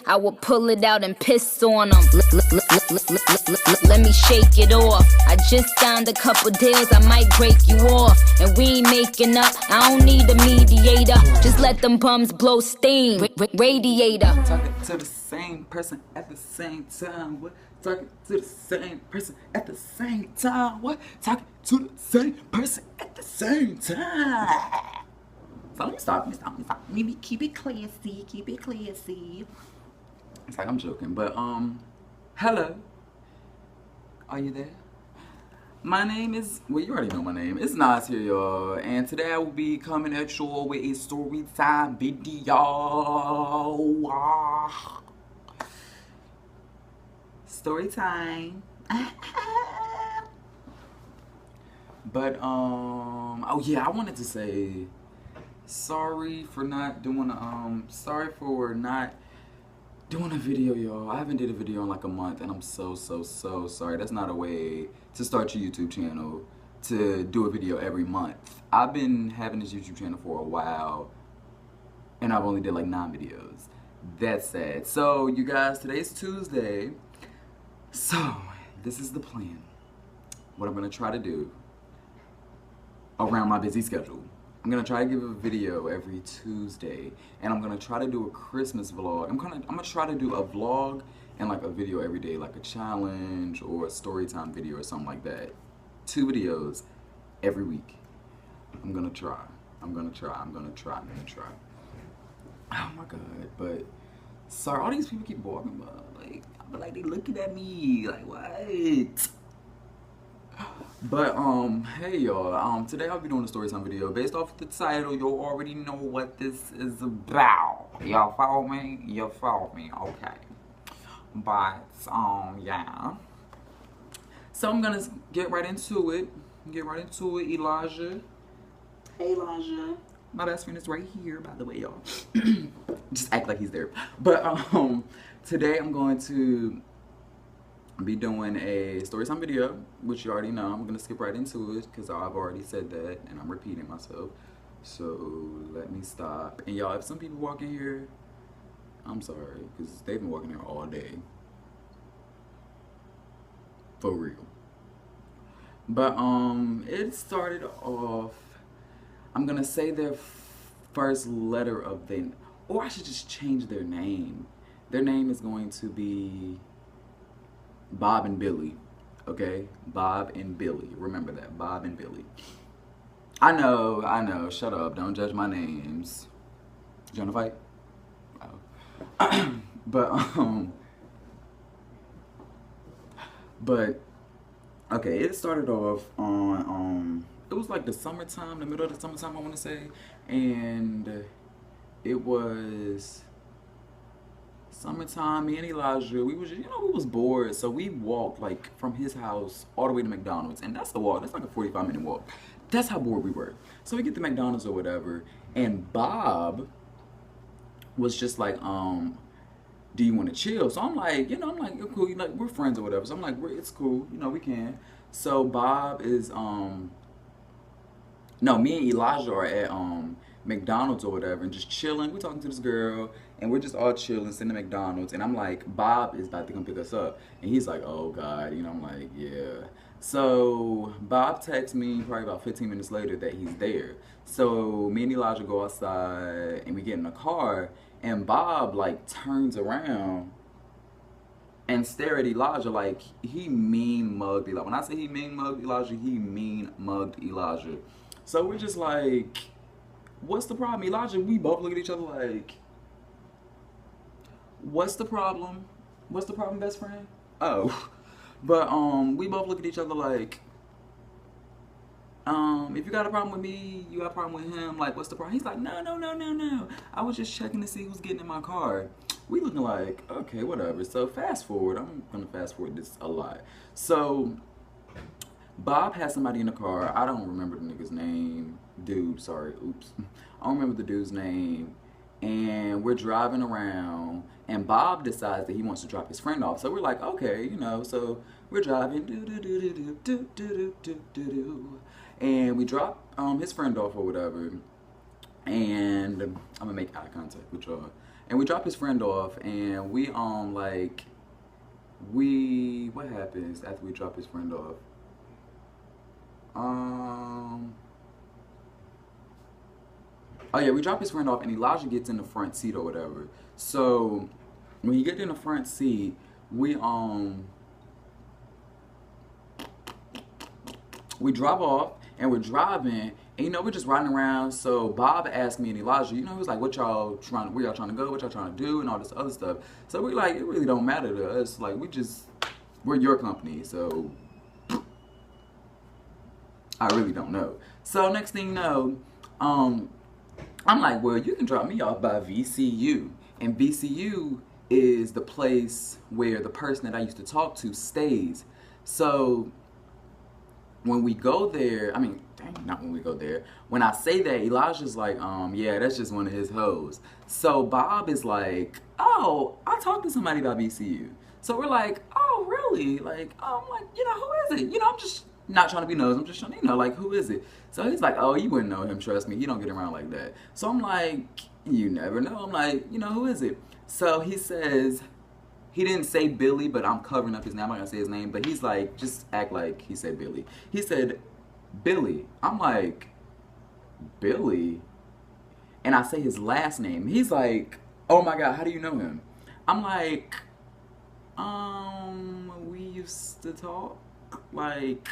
I would pull it out and piss on them. Let me shake it off. I just signed a couple deals, I might break you off. And we ain't making up, I don't need a mediator. Just let them bums blow steam. Radiator. Talking to the same person at the same time. What? Talking to the same person at the same time. What? Talking to the same person at the same time. So let me stop. Maybe keep it classy. Keep it classy. It's like I'm joking, but hello. Are you there? My name is, well, you already know my name. It's Nas here, y'all. And today I will be coming at you all with a story time video. Story time. But, oh yeah, I wanted to say, sorry for not doing a video, y'all. I haven't did a video in like a month, and I'm so sorry. That's not a way to start your YouTube channel, to do a video every month. I've been having this YouTube channel for a while, and I've only did like 9 videos. That's sad. So, you guys, today's Tuesday. So, this is the plan. What I'm gonna try to do around my busy schedule. I'm gonna try to give a video every Tuesday, and I'm gonna try to do a Christmas vlog. I'm gonna try to do a vlog and like a video every day, like a challenge or a story time video or something like that. 2 videos every week. I'm gonna try. Oh my god, but sorry, all these people keep walking by, like they looking at me, like what? But hey y'all, today I'll be doing a story time video. Based off the title, you'll already know what this is about. Y'all follow me? You follow me, okay. But yeah. So I'm gonna get right into it. Elijah. Hey Elijah. My best friend is right here, by the way, y'all. Just act like he's there. But today I'm going to be doing a story time video, which you already know. I'm gonna skip right into it because I've already said that and I'm repeating myself. So let me stop. And y'all, if some people walk in here, I'm sorry, because they've been walking here all day. For real. But it started off, I'm gonna say their first letter of their, or I should just change their name. Their name is going to be Bob and Billy, okay? Bob and Billy. Remember that, Bob and Billy. I know, shut up, don't judge my names. You wanna fight? Oh. But, okay, it started off on, it was like the summertime, the middle of the summertime, I wanna say, and it was summertime. Me and Elijah, we was, we was bored, so we walked like from his house all the way to McDonald's, and that's the walk. That's like a 45-minute walk. That's how bored we were. So we get to McDonald's or whatever, and Bob was just like, do you want to chill? So I'm like, you're cool. We're friends or whatever. So I'm like, it's cool. We can. So Bob is, no, me and Elijah are at McDonald's or whatever and just chilling. We're talking to this girl and we're just all chilling, sitting at McDonald's, and I'm like, Bob is about to come pick us up, and he's like, oh god, I'm like, yeah. So Bob texts me probably about 15 minutes later that he's there. So me and Elijah go outside and we get in the car, and Bob like turns around and stare at Elijah like he mean mugged Elijah. When I say he mean mugged Elijah, he mean mugged Elijah. So we're just like, what's the problem, Elijah? We both look at each other like, what's the problem? What's the problem, best friend? Oh. But we both look at each other like, if you got a problem with me, you got a problem with him, like, what's the problem? He's like, no. I was just checking to see who's getting in my car. We looking like, okay, whatever. So fast forward. I'm gonna fast forward this a lot. So Bob has somebody in the car. I don't remember the nigga's name. Dude, sorry, oops. I don't remember the dude's name. And we're driving around, and Bob decides that he wants to drop his friend off. So we're like, okay, so we're driving, and we drop his friend off or whatever. And I'm gonna make eye contact with y'all. and we drop his friend off, and we what happens after we drop his friend off? Oh yeah, we drop his friend off, and Elijah gets in the front seat or whatever. So when he gets in the front seat, we drop off, and we're driving, and you know, we're just riding around. So Bob asked me and Elijah, you know, he was like, where y'all trying to go, what y'all trying to do, and all this other stuff. So we're like, it really don't matter to us. Like, we're your company, so I really don't know. So next thing you know, I'm like, well, you can drop me off by VCU. And VCU is the place where the person that I used to talk to stays. So when we go there, I mean, dang, not when we go there. When I say that, Elijah's like, yeah, that's just one of his hoes. So Bob is like, oh, I talked to somebody about VCU. So we're like, oh, really? Like, I'm like, you know, who is it? You know, I'm just not trying to be nosy. I'm just trying to, you know, like, who is it? So he's like, oh, you wouldn't know him, trust me. He don't get around like that. So I'm like, you never know. I'm like, you know, who is it? So he says, he didn't say Billy, but I'm covering up his name. I'm not going to say his name. But he's like, just act like he said Billy. He said, Billy. I'm like, Billy? And I say his last name. He's like, oh my God, how do you know him? I'm like, we used to talk. Like,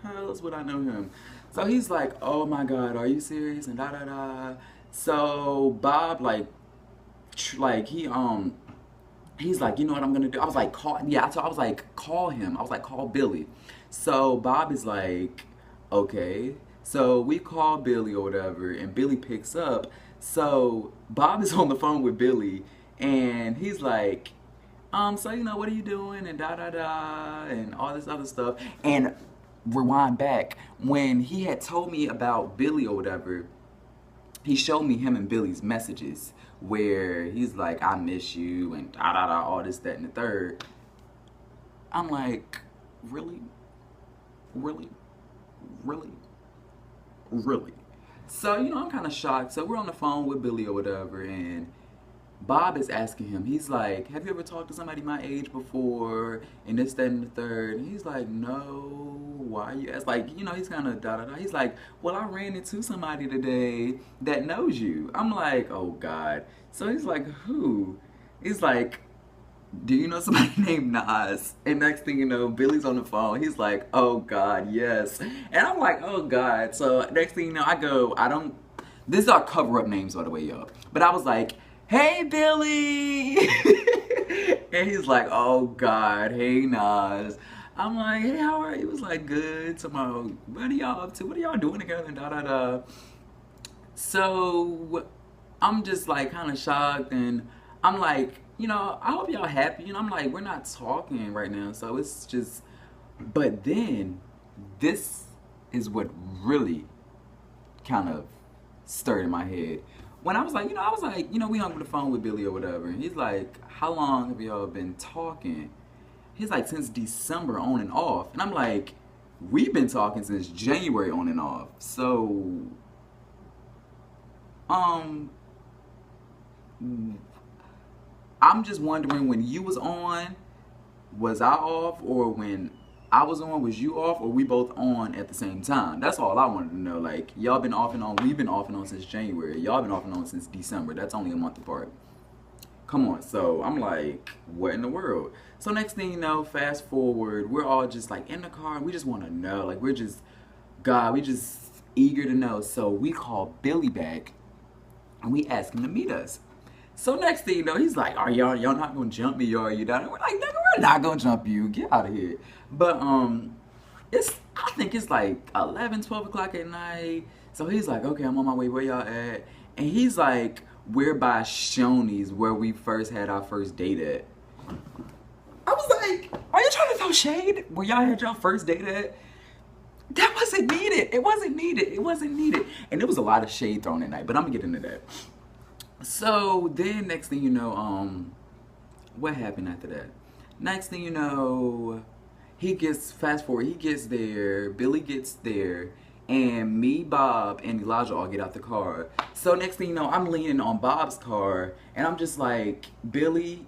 how else would I know him? So he's like, oh my God, are you serious? And da da da. So Bob, he's like, you know what I'm gonna do? I was like, call him. I was like, call Billy. So Bob is like, okay. So we call Billy or whatever, and Billy picks up. So Bob is on the phone with Billy, and he's like, so you know, what are you doing? And da da da, and all this other stuff. And rewind back, when he had told me about Billy or whatever, he showed me him and Billy's messages where he's like, I miss you, and da da da, all this, that, and the third. I'm like, really? Really? Really? Really? So, you know, I'm kind of shocked. So we're on the phone with Billy or whatever, and Bob is asking him, he's like, have you ever talked to somebody my age before? And this, that, and the third. And he's like, no, why you ask? Like, you know, he's kind of da-da-da. He's like, well, I ran into somebody today that knows you. I'm like, oh, God. So he's like, who? He's like, do you know somebody named Nas? And next thing you know, Billy's on the phone. He's like, oh, God, yes. And I'm like, oh, God. So next thing you know, this is our cover-up names, by the way, y'all. But I was like, hey, Billy! And he's like, oh, God, hey, Nas. I'm like, hey, how are you? He was like, good. Tomorrow, what are y'all up to? What are y'all doing together? And da-da-da. So I'm just, like, kind of shocked. And I'm like, you know, I hope y'all happy. You know, I'm like, we're not talking right now. So it's just, but then this is what really kind of stirred in my head. When I was like, we hung up the phone with Billy or whatever. And he's like, how long have y'all been talking? He's like, since December on and off. And I'm like, we've been talking since January on and off. So, I'm just wondering, when you was on, was I off? Or when I was on, was you off? Or we both on at the same time? That's all I wanted to know. Like, y'all been off and on. We've been off and on since January. Y'all been off and on since December. That's only a month apart. Come on. So I'm like, what in the world? So next thing you know, fast forward, we're all just like in the car, and we just want to know. Like, we just eager to know. So we call Billy back, and we ask him to meet us. So next thing you know, he's like, are y'all not gonna jump me, or are you down? And we're like, nigga, we're not gonna jump you. Get out of here. But I think it's like 11, 12 o'clock at night. So he's like, okay, I'm on my way. Where y'all at? And he's like, we're by Shoney's, where we first had our first date at. I was like, are you trying to throw shade where y'all had your first date at? That wasn't needed. It wasn't needed. It wasn't needed. And there was a lot of shade thrown at night, but I'm gonna get into that. So then next thing you know, what happened after that? Next thing you know, fast forward, he gets there, Billy gets there, And me, Bob, and Elijah all get out the car. So next thing you know, I'm leaning on Bob's car, and I'm just like, Billy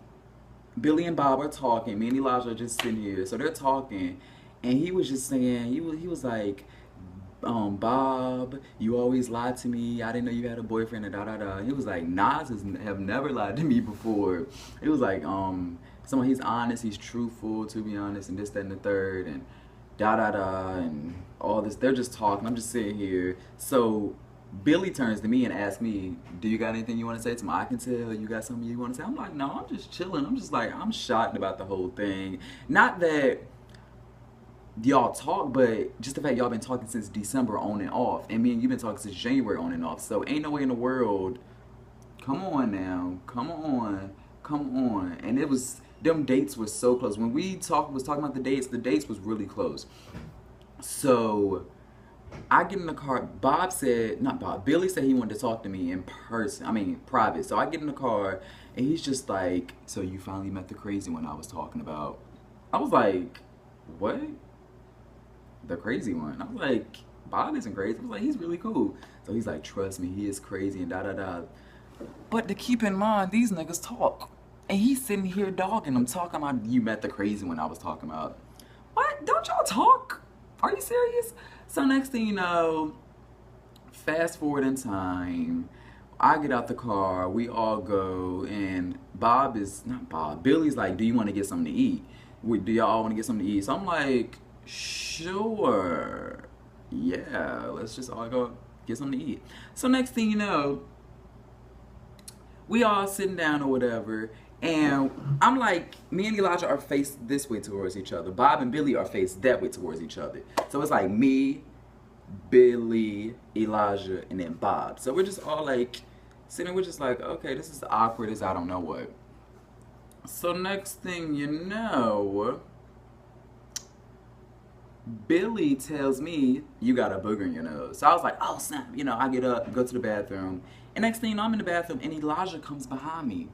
and Bob are talking. Me and Elijah are just sitting here. So they're talking, and he was just saying, he was like, Bob, you always lied to me. I didn't know you had a boyfriend and da da da. He was like, Nas have never lied to me before. It was like, someone, he's honest, he's truthful, to be honest, and this, that, and the third, and da da da, and all this. They're just talking. I'm just sitting here. So Billy turns to me and asks me, do you got anything you want to say to me? I can tell you got something you want to say. I'm like, no, I'm just chilling. I'm just like, I'm shocked about the whole thing. Not that y'all talk, but just the fact y'all been talking since December on and off, and me and you been talking since January on and off. So ain't no way in the world. Come on now, come on. And it was, them dates were so close. When we was talking about the dates was really close. So I get in the car. Billy said he wanted to talk to me in person. I mean, private. So I get in the car, and he's just like, so you finally met the crazy one I was talking about. I was like, what? The crazy one? I was like, Bob isn't crazy. I was like, he's really cool. So he's like, trust me, he is crazy and da da da. But to keep in mind, these niggas talk. And he's sitting here dogging them, talking about, you met the crazy one I was talking about. What? Don't y'all talk? Are you serious? So next thing you know, fast forward in time, I get out the car, we all go, and Billy's like, do you want to get something to eat? Do y'all all want to get something to eat? So I'm like, sure. Yeah, let's just all go get something to eat. So next thing you know, we all sitting down or whatever, and I'm like, me and Elijah are faced this way towards each other. Bob and Billy are faced that way towards each other. So it's like me, Billy, Elijah, and then Bob. So we're just all like sitting, we're just like, okay, this is awkward as I don't know what. So next thing you know, Billy tells me, you got a booger in your nose. So I was like, oh snap, you know, I get up, go to the bathroom, and next thing you know, I'm in the bathroom, and Elijah comes behind me.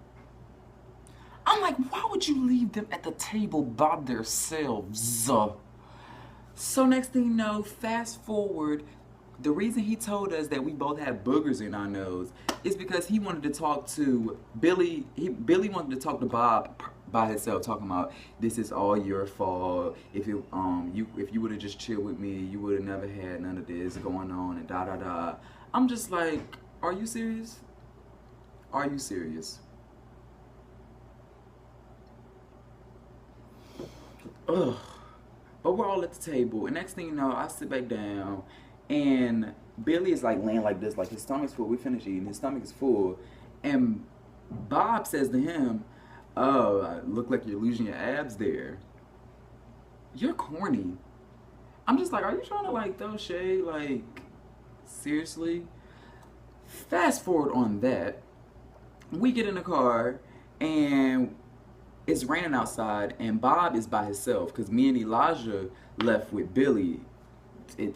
I'm like, why would you leave them at the table by themselves? So next thing you know, fast forward, the reason he told us that we both had boogers in our nose is because he wanted to talk to Billy. Billy wanted to talk to Bob by himself, talking about, this is all your fault. If you would have just chilled with me, you would have never had none of this going on and da da da. I'm just like, are you serious? Are you serious? Ugh. But we're all at the table, and next thing you know, I sit back down, and Billy is like laying like this, like his stomach's full. We finish eating, his stomach is full, and Bob says to him, oh, I look like you're losing your abs there. You're corny. I'm just like, are you trying to like throw shade? Like, seriously? Fast forward on that, we get in the car, and it's raining outside, and Bob is by himself because me and Elijah left with Billy. We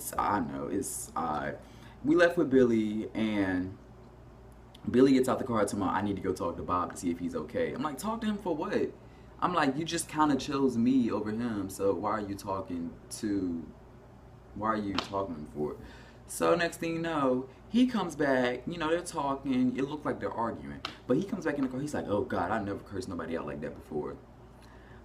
left with Billy, and Billy gets out the car and tells me, I need to go talk to Bob to see if he's okay. I'm like, talk to him for what? I'm like, you just kind of chose me over him, so why are you talking for? So next thing you know, he comes back, you know, they're talking, it looked like they're arguing. But he comes back in the car, he's like, oh God, I never cursed nobody out like that before.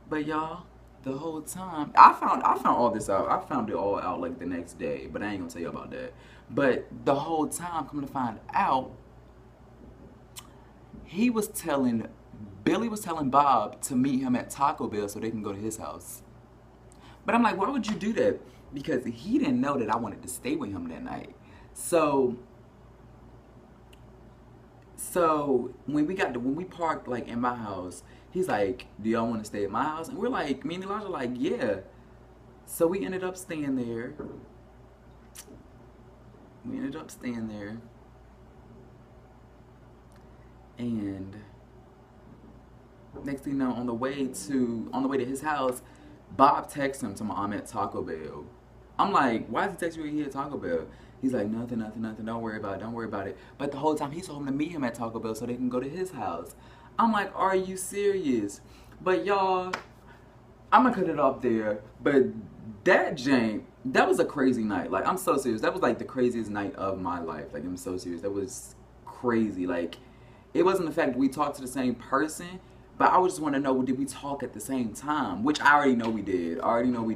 But y'all, the whole time, I found all this out. I found it all out like the next day, but I ain't gonna tell you about that. But the whole time, coming to find out, Billy was telling Bob to meet him at Taco Bell so they can go to his house. But I'm like, why would you do that? Because he didn't know that I wanted to stay with him that night. So when we parked like in my house, he's like, do y'all want to stay at my house? And we're like, me and Elijah like, yeah. So we ended up staying there. And next thing you know, on the way to his house, Bob texts him to my I'm at Taco Bell. I'm like, why is he texting you here at Taco Bell? He's like, nothing, don't worry about it. But the whole time he told him to meet him at Taco Bell so they can go to his house. I'm like, are you serious? But y'all, I'm gonna cut it off there. But that Jane, that was a crazy night. Like, I'm so serious. That was like the craziest night of my life. Like, I'm so serious. That was crazy. Like, it wasn't the fact that we talked to the same person, but I would just want to know, did we talk at the same time? Which I already know we did. I already know we